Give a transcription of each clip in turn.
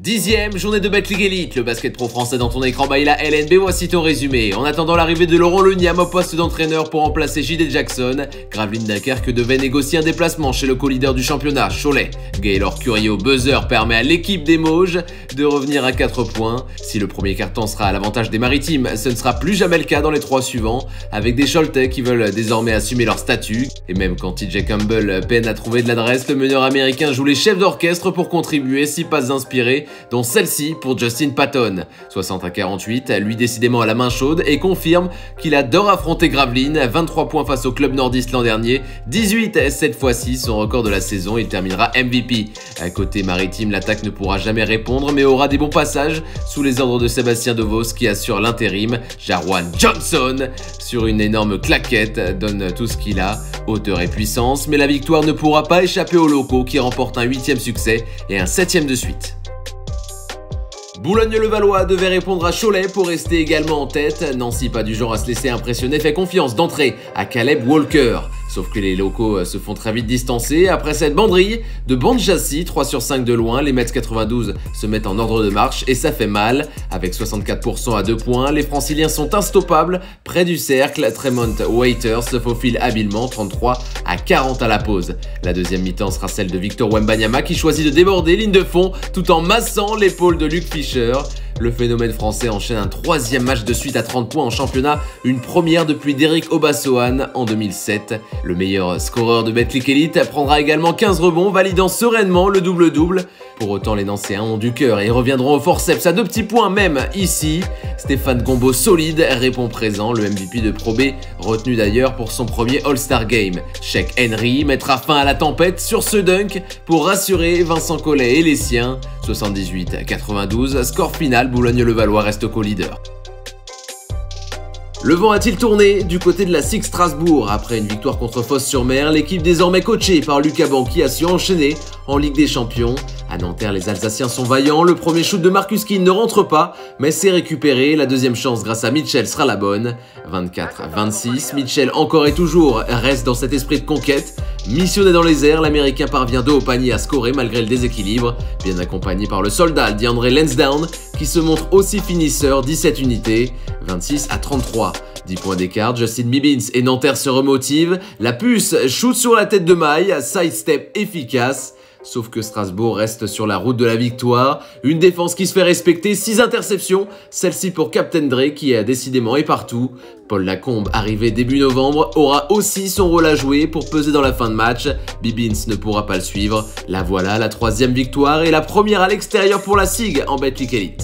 10e journée de Betclic Elite, le basket pro français dans ton écran by la LNB, voici ton résumé. En attendant l'arrivée de Laurent Leniam au poste d'entraîneur pour remplacer J.D. Jackson, Gravelines Dunkerque devait négocier un déplacement chez le co-leader du championnat, Cholet. Gaylor Curio buzzer permet à l'équipe des Mauges de revenir à 4 points. Si le premier carton sera à l'avantage des Maritimes, ce ne sera plus jamais le cas dans les 3 suivants, avec des Choletais qui veulent désormais assumer leur statut. Et même quand TJ Campbell peine à trouver de l'adresse, le meneur américain joue les chefs d'orchestre pour contribuer 6 passes inspirées, dont celle-ci pour Justin Patton. 60-48, lui décidément à la main chaude et confirme qu'il adore affronter Gravelines. 23 points face au club nordiste l'an dernier, 18 cette fois-ci, son record de la saison, il terminera MVP. À côté maritime, l'attaque ne pourra jamais répondre mais aura des bons passages sous les ordres de Sébastien DeVos qui assure l'intérim. Jarwan Johnson, sur une énorme claquette, donne tout ce qu'il a, hauteur et puissance, mais la victoire ne pourra pas échapper aux locaux qui remportent un 8e succès et un 7e de suite. Boulogne-le-Valois devait répondre à Cholet pour rester également en tête. Nancy, pas du genre à se laisser impressionner, fait confiance d'entrée à Caleb Walker. Sauf que les locaux se font très vite distancer. Après cette banderille de Bandjassi, 3 sur 5 de loin, les Mets 92 se mettent en ordre de marche et ça fait mal. Avec 64% à 2 points, les franciliens sont instoppables. Près du cercle, Tremont Waiters se faufile habilement, 33-40 à la pause. La deuxième mi-temps sera celle de Victor Wembanyama qui choisit de déborder ligne de fond tout en massant l'épaule de Luc Fischer. Le phénomène français enchaîne un 3e match de suite à 30 points en championnat, une première depuis Derrick Obasohan en 2007. Le meilleur scoreur de Betclic Elite prendra également 15 rebonds, validant sereinement le double-double. Pour autant, les Nancéens ont du cœur et reviendront au forceps à 2 petits points même ici. Stéphane Gombo solide répond présent, le MVP de Pro B, retenu d'ailleurs pour son premier All-Star Game. Shaq Henry mettra fin à la tempête sur ce dunk pour rassurer Vincent Collet et les siens. 78-92, score final, Boulogne-le-Valois reste co-leader. Le vent a-t-il tourné du côté de la SIG Strasbourg? Après une victoire contre Fos-sur-Mer, l'équipe désormais coachée par Lucas Banqui a su enchaîner en Ligue des Champions. À Nanterre, les Alsaciens sont vaillants, le premier shoot de Marcus King ne rentre pas, mais c'est récupéré. La deuxième chance grâce à Mitchell sera la bonne. 24-26, Mitchell encore et toujours reste dans cet esprit de conquête. Missionné dans les airs, l'Américain parvient dos au panier à scorer malgré le déséquilibre, bien accompagné par le soldat DeAndre Lansdowne qui se montre aussi finisseur, 17 unités, 26-33. 10 points d'écart, Justin Bibbins et Nanterre se remotivent, la puce shoot sur la tête de maille, sidestep efficace. Sauf que Strasbourg reste sur la route de la victoire. Une défense qui se fait respecter, 6 interceptions, celle-ci pour Captain Dre qui décidément est partout. Paul Lacombe, arrivé début novembre, aura aussi son rôle à jouer pour peser dans la fin de match. Bibbins ne pourra pas le suivre. La voilà, la 3e victoire et la première à l'extérieur pour la SIG en Betclic Elite.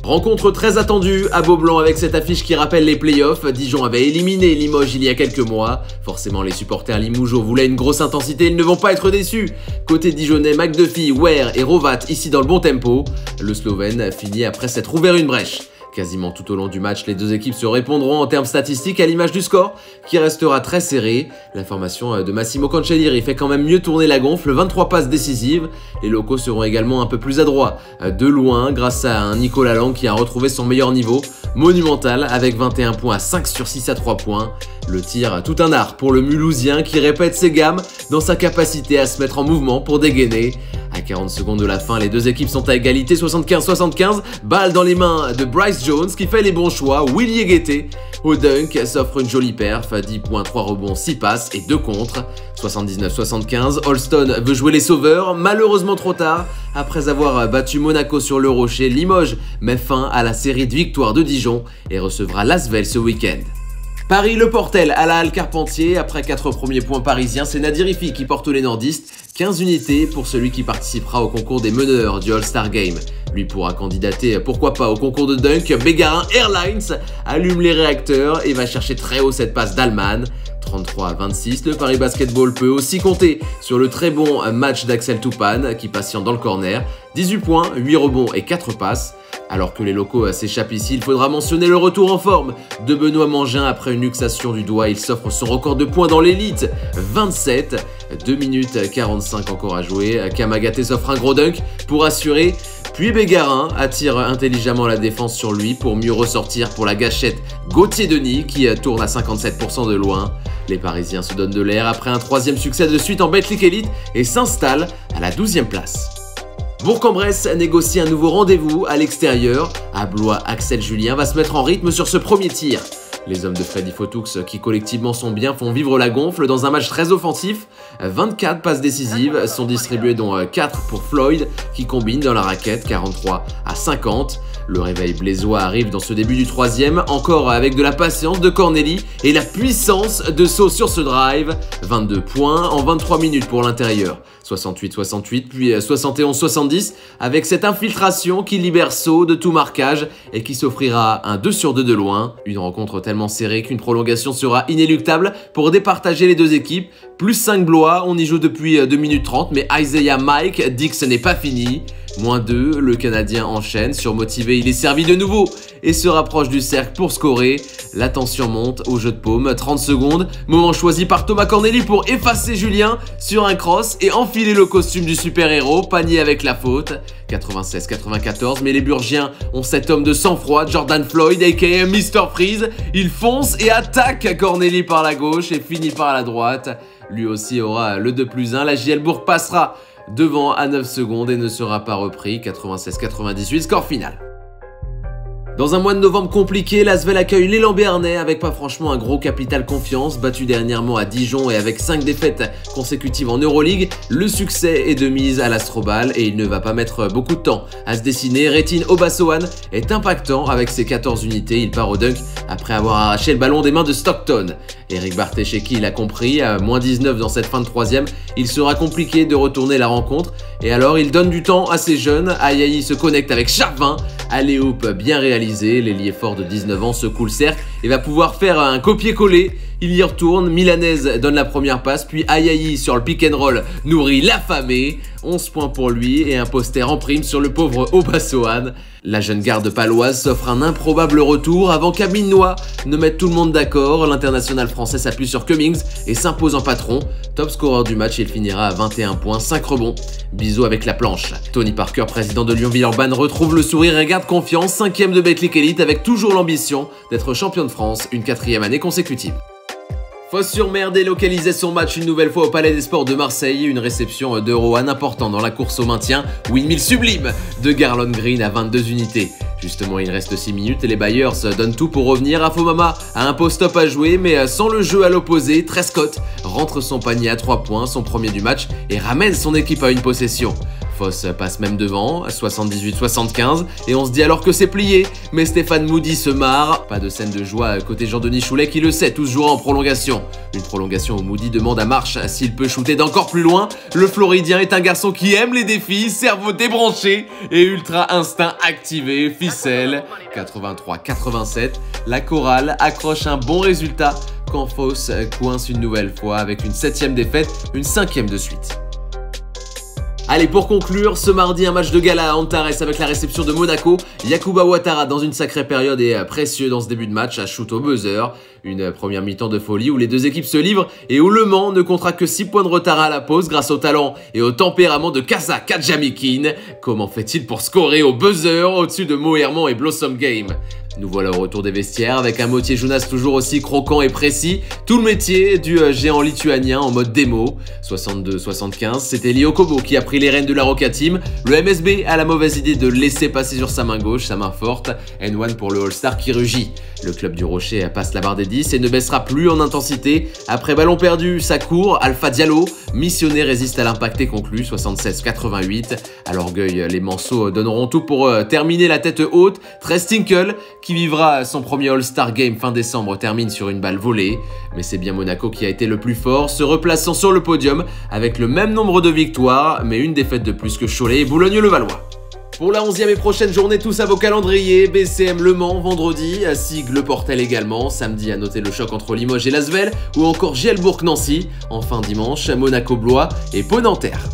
Rencontre très attendue à Beaublanc avec cette affiche qui rappelle les playoffs. Dijon avait éliminé Limoges il y a quelques mois. Forcément, les supporters limougeaux voulaient une grosse intensité, ils ne vont pas être déçus. Côté dijonnais, McDuffie, Ware et Rovat ici dans le bon tempo. Le Slovène finit après s'être ouvert une brèche. Quasiment tout au long du match, les deux équipes se répondront en termes statistiques à l'image du score qui restera très serré. La formation de Massimo Cancellieri fait quand même mieux tourner la gonfle, 23 passes décisives. Les locaux seront également un peu plus adroits de loin grâce à un Nicolas Lang qui a retrouvé son meilleur niveau, monumental avec 21 points à 5 sur 6 à 3 points. Le tir, tout un art pour le Mulhousien qui répète ses gammes dans sa capacité à se mettre en mouvement pour dégainer. À 40 secondes de la fin, les deux équipes sont à égalité, 75-75, balle dans les mains de Bryce Jones qui fait les bons choix, Willy Guetté au dunk s'offre une jolie perf, 10 points, 3 rebonds, 6 passes et 2 contres. 79-75, Holston veut jouer les sauveurs, malheureusement trop tard. Après avoir battu Monaco sur le Rocher, Limoges met fin à la série de victoires de Dijon et recevra l'Asvel ce week-end. Paris-Le Portel à la Halle Carpentier, après 4 premiers points parisiens, c'est Nadir Ifi qui porte les nordistes, 15 unités pour celui qui participera au concours des meneurs du All-Star Game. Lui pourra candidater, pourquoi pas, au concours de dunk. Bégarin Airlines allume les réacteurs et va chercher très haut cette passe d'Allman. 33-26, le Paris Basketball peut aussi compter sur le très bon match d'Axel Toupane qui patiente dans le corner. 18 points, 8 rebonds et 4 passes. Alors que les locaux s'échappent ici, il faudra mentionner le retour en forme de Benoît Mangin après une luxation du doigt. Il s'offre son record de points dans l'élite, 27, 2 minutes 45 encore à jouer. Kamagaté s'offre un gros dunk pour assurer. Puis Bégarin attire intelligemment la défense sur lui pour mieux ressortir pour la gâchette Gauthier-Denis qui tourne à 57% de loin. Les Parisiens se donnent de l'air après un 3e succès de suite en Betclic Elite et s'installent à la 12e place. Bourg-en-Bresse négocie un nouveau rendez-vous à l'extérieur. À Blois, Axel Julien va se mettre en rythme sur ce premier tir. Les hommes de Freddy Fotoux, qui collectivement sont bien, font vivre la gonfle dans un match très offensif. 24 passes décisives sont distribuées, dont 4 pour Floyd, qui combine dans la raquette 43-50. Le réveil blésois arrive dans ce début du troisième, encore avec de la patience de Cornélie et la puissance de Sceaux sur ce drive. 22 points en 23 minutes pour l'intérieur. 68-68 puis 71-70 avec cette infiltration qui libère Sceaux de tout marquage et qui s'offrira un 2 sur 2 de loin. Une rencontre tellement serrée qu'une prolongation sera inéluctable pour départager les deux équipes. Plus 5 Blois, on y joue depuis 2 minutes 30 mais Isaiah Mike dit que ce n'est pas fini. Moins 2, le Canadien enchaîne, surmotivé, il est servi de nouveau et se rapproche du cercle pour scorer. La tension monte au jeu de paume, 30 secondes, moment choisi par Thomas Cornélie pour effacer Julien sur un cross et enfiler le costume du super-héros, panier avec la faute. 96-94, mais les Burgiens ont cet homme de sang-froid, Jordan Floyd, aka Mr. Freeze. Il fonce et attaque Cornélie par la gauche et finit par la droite. Lui aussi aura le 2+1, la JL Bourg passera devant à 9 secondes et ne sera pas repris. 96-98, score final. Dans un mois de novembre compliqué, l'Asvel accueille l'élan béarnais avec pas franchement un gros capital confiance. Battu dernièrement à Dijon et avec 5 défaites consécutives en Euroleague, le succès est de mise à l'Astrobal et il ne va pas mettre beaucoup de temps à se dessiner. Rétine Obassoan est impactant avec ses 14 unités. Il part au dunk après avoir arraché le ballon des mains de Stockton. Eric Bartesheki l'a compris, à moins 19 dans cette fin de troisième, il sera compliqué de retourner la rencontre. Et alors il donne du temps à ses jeunes. Ayayi se connecte avec Charvin. Alley-oop bien réalisé, l'ailier fort de 19 ans secoue le cercle et va pouvoir faire un copier-coller. Il y retourne, Milanaise donne la première passe, puis Ayayi sur le pick and roll nourrit l'affamé. 11 points pour lui et un poster en prime sur le pauvre Obassoan. La jeune garde paloise s'offre un improbable retour avant qu'Aminois ne mette tout le monde d'accord. L'international français s'appuie sur Cummings et s'impose en patron. Top scoreur du match, il finira à 21 points, 5 rebonds. Bisous avec la planche. Tony Parker, président de Lyon-Villeurbanne, retrouve le sourire et garde confiance. 5e de Betclic Elite avec toujours l'ambition d'être champion de France une 4e année consécutive. Fos-sur-Mer délocalisait son match une nouvelle fois au Palais des Sports de Marseille. Une réception de Rohan important dans la course au maintien. Windmill sublime de Garlon Green à 22 unités. Justement, il reste 6 minutes et les Bayers donnent tout pour revenir. Afomama a un post-up à jouer, mais sans le jeu à l'opposé, Trescott rentre son panier à 3 points, son premier du match, et ramène son équipe à une possession. Foss passe même devant, 78-75, et on se dit alors que c'est plié, mais Stéphane Moody se marre. Pas de scène de joie côté Jean-Denis Choulet qui le sait, tous jouera en prolongation. Une prolongation où Moody demande à Marsh s'il peut shooter d'encore plus loin. Le Floridien est un garçon qui aime les défis, cerveau débranché et ultra instinct activé, ficelle. 83-87, la chorale accroche un bon résultat quand Foss coince une nouvelle fois avec une 7e défaite, une 5e de suite. Allez, pour conclure, ce mardi, un match de gala à Antares avec la réception de Monaco. Yacouba Ouattara dans une sacrée période et précieux dans ce début de match à shoot au buzzer. Une première mi-temps de folie où les deux équipes se livrent et où Le Mans ne comptera que 6 points de retard à la pause grâce au talent et au tempérament de Casa Kadjamikin. Comment fait-il pour scorer au buzzer au-dessus de Mo Herman et Blossom Game? Nous voilà au retour des vestiaires avec un Motier Jounas toujours aussi croquant et précis. Tout le métier du géant lituanien en mode démo. 62-75, c'était Lio Kobo qui a pris les rênes de la Roca Team. Le MSB a la mauvaise idée de laisser passer sur sa main gauche, sa main forte. N1 pour le All-Star qui rugit. Le club du Rocher passe la barre des 10 et ne baissera plus en intensité. Après ballon perdu, ça court. Alpha Diallo, missionné, résiste à l'impact et conclut. 76-88. À l'orgueil, les Manceaux donneront tout pour terminer la tête haute. Trestinkel, qui vivra son premier All-Star Game fin décembre, termine sur une balle volée. Mais c'est bien Monaco qui a été le plus fort, se replaçant sur le podium avec le même nombre de victoires, mais une défaite de plus que Cholet et Boulogne-le-Valois. Pour la 11e et prochaine journée, tous à vos calendriers. BCM Le Mans vendredi, à Sig Le Portel également. Samedi, à noter le choc entre Limoges et Lasvel, ou encore Gielbourg-Nancy. Enfin dimanche, Monaco-Blois et Pau-Nanterre.